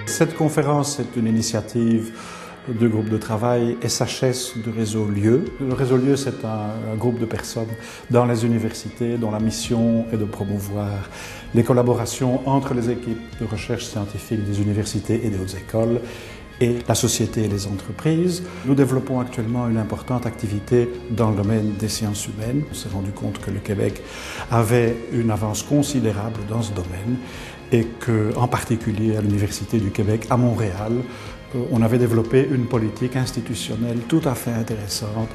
Cette conférence est une initiative du groupe de travail SHS du réseau Lieu. Le réseau Lieu, c'est un groupe de personnes dans les universités dont la mission est de promouvoir les collaborations entre les équipes de recherche scientifique des universités et des hautes écoles et la société et les entreprises. Nous développons actuellement une importante activité dans le domaine des sciences humaines. On s'est rendu compte que le Québec avait une avance considérable dans ce domaine et qu'en particulier à l'Université du Québec à Montréal, on avait développé une politique institutionnelle tout à fait intéressante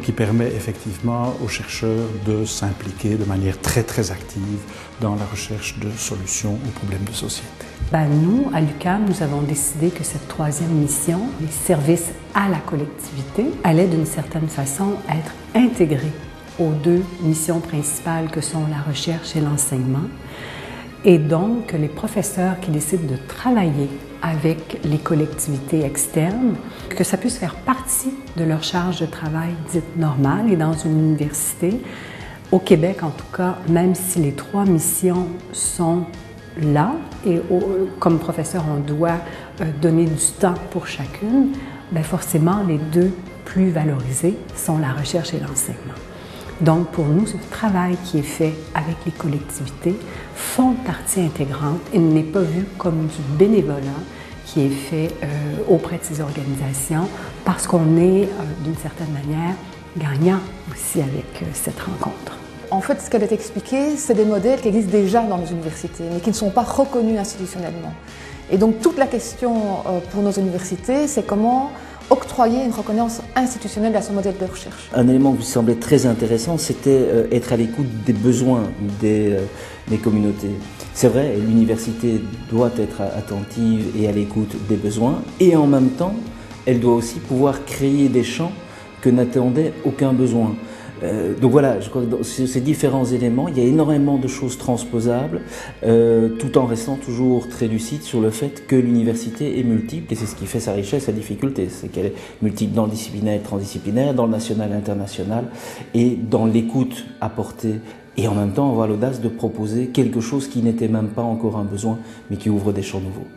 qui permet effectivement aux chercheurs de s'impliquer de manière très active dans la recherche de solutions aux problèmes de société. Nous, à l'UQAM, nous avons décidé que cette troisième mission, les services à la collectivité, allait d'une certaine façon être intégrée aux deux missions principales que sont la recherche et l'enseignement. Et donc, les professeurs qui décident de travailler avec les collectivités externes, que ça puisse faire partie de leur charge de travail dite normale. Et dans une université, au Québec en tout cas, même si les trois missions sont là, et comme professeur, on doit donner du temps pour chacune, forcément, les deux plus valorisés sont la recherche et l'enseignement. Donc, pour nous, ce travail qui est fait avec les collectivités font partie intégrante et n'est pas vu comme du bénévolat qui est fait auprès de ces organisations parce qu'on est, d'une certaine manière, gagnant aussi avec cette rencontre. En fait, ce qu'elle a expliqué, c'est des modèles qui existent déjà dans nos universités, mais qui ne sont pas reconnus institutionnellement. Et donc, toute la question pour nos universités, c'est comment octroyer une reconnaissance institutionnelle à son modèle de recherche. Un élément qui me semblait très intéressant, c'était être à l'écoute des besoins des communautés. C'est vrai, l'université doit être attentive et à l'écoute des besoins, et en même temps, elle doit aussi pouvoir créer des champs que n'attendait aucun besoin. Donc voilà, je crois que sur ces différents éléments, il y a énormément de choses transposables, tout en restant toujours très lucide sur le fait que l'université est multiple, et c'est ce qui fait sa richesse, sa difficulté, c'est qu'elle est multiple dans le disciplinaire et transdisciplinaire, dans le national et international, et dans l'écoute apportée, et en même temps avoir l'audace de proposer quelque chose qui n'était même pas encore un besoin, mais qui ouvre des champs nouveaux.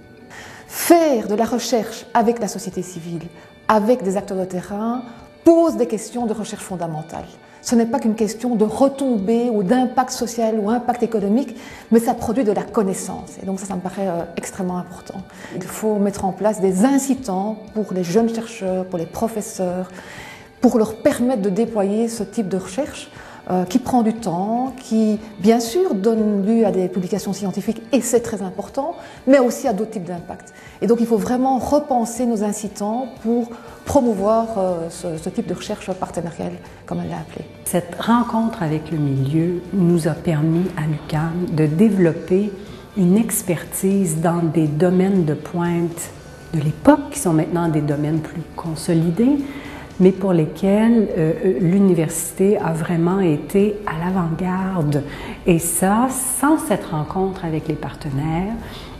Faire de la recherche avec la société civile, avec des acteurs de terrain, pose des questions de recherche fondamentale. Ce n'est pas qu'une question de retombée ou d'impact social ou impact économique, mais ça produit de la connaissance. Et donc ça me paraît extrêmement important. Il faut mettre en place des incitants pour les jeunes chercheurs, pour les professeurs, pour leur permettre de déployer ce type de recherche qui prend du temps, qui bien sûr donne lieu à des publications scientifiques, et c'est très important, mais aussi à d'autres types d'impact. Et donc il faut vraiment repenser nos incitants pour promouvoir ce type de recherche partenariale, comme elle l'a appelé. Cette rencontre avec le milieu nous a permis à l'UQAM de développer une expertise dans des domaines de pointe de l'époque, qui sont maintenant des domaines plus consolidés, mais pour lesquels l'université a vraiment été à l'avant-garde. Et ça, sans cette rencontre avec les partenaires,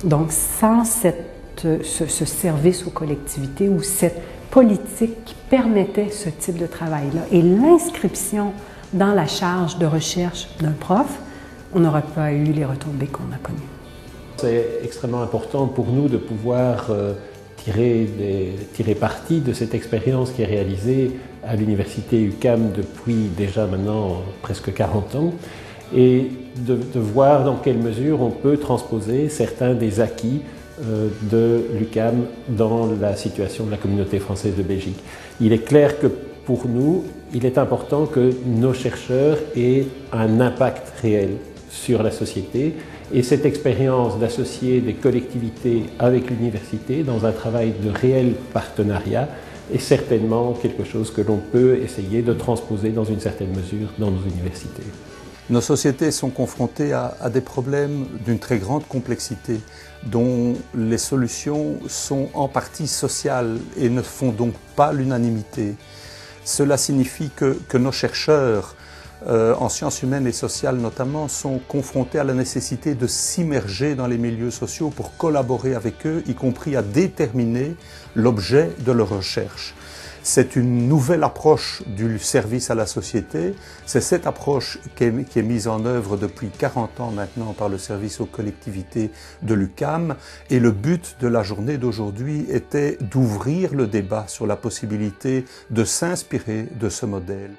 donc sans ce service aux collectivités ou cette politique qui permettait ce type de travail-là et l'inscription dans la charge de recherche d'un prof, on n'aurait pas eu les retombées qu'on a connues. C'est extrêmement important pour nous de pouvoir tirer parti de cette expérience qui est réalisée à l'université UQAM depuis déjà maintenant presque 40 ans et de voir dans quelle mesure on peut transposer certains des acquis de l'UQAM dans la situation de la communauté française de Belgique. Il est clair que pour nous, il est important que nos chercheurs aient un impact réel sur la société. Et cette expérience d'associer des collectivités avec l'université dans un travail de réel partenariat est certainement quelque chose que l'on peut essayer de transposer dans une certaine mesure dans nos universités. Nos sociétés sont confrontées à des problèmes d'une très grande complexité dont les solutions sont en partie sociales et ne font donc pas l'unanimité. Cela signifie que nos chercheurs en sciences humaines et sociales notamment, sont confrontés à la nécessité de s'immerger dans les milieux sociaux pour collaborer avec eux, y compris à déterminer l'objet de leur recherche. C'est une nouvelle approche du service à la société. C'est cette approche qui est mise en œuvre depuis 40 ans maintenant par le service aux collectivités de l'UQAM. Et le but de la journée d'aujourd'hui était d'ouvrir le débat sur la possibilité de s'inspirer de ce modèle.